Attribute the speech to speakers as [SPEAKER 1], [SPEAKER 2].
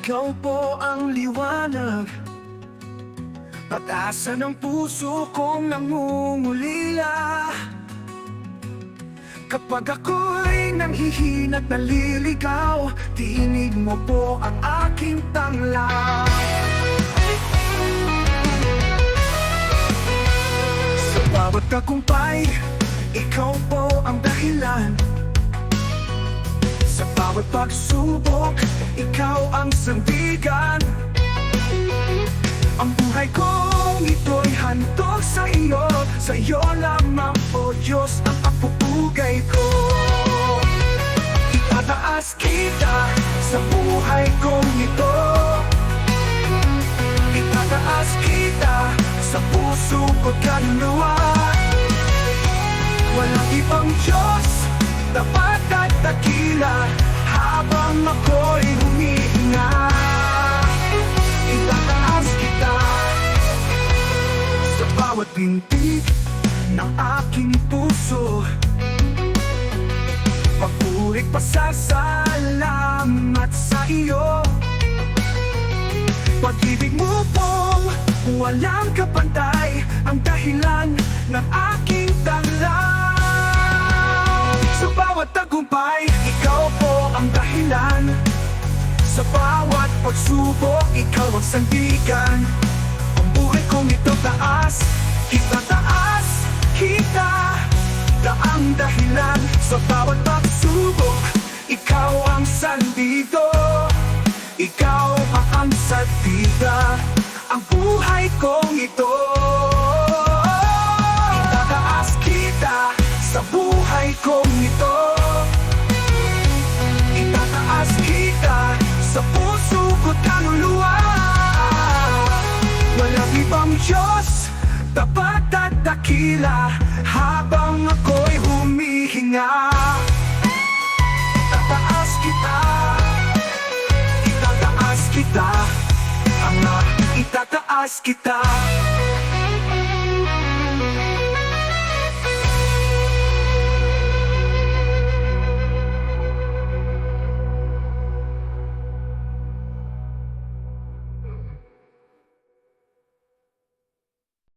[SPEAKER 1] Ikaw po ang liwanag, pag-asa ng puso kong nangungulila. Kapag ako'y nanghihina't naliligaw, tinig mo po ang aking tanglaw. Sa bawat tagumpay, ikaw po ang dahilan. Sa bawat pagsubok, ikaw ang sandigan. Ang buhay kong ito'y handog sa iyo lamang, O Diyos, ang kapupugay ko. Itataas kita sa buhay kong ito. Itataas kita sa puso ko't kaluluwa. Walang ibang Diyos, tapat at dakila, habang ako'y humihinga. Itataas kita sa bawat pintig ng aking puso. Pagpurit pasasalamat sa iyo. Pag-ibig mo pong walang kapantay, ang dahilan ng aking tanglaw. Sa bawat tagumpay, ikaw po ang dahilan. Sa bawat pagsubok, ikaw ang sandigan. Ang buhay kong ito taas, kita taas, kita daang dahilan. Sa bawat pagsubok, ikaw ang sandido. Ikaw ang sandida, ang buhay kong ito. Itataas kita sa buhay kong ito. Itataas kita sa puso ko't kaluluwa. Walang ibang Diyos, tapat at dakila, habang ako'y humihinga. Itataas kita, itataas kita, itataas kita.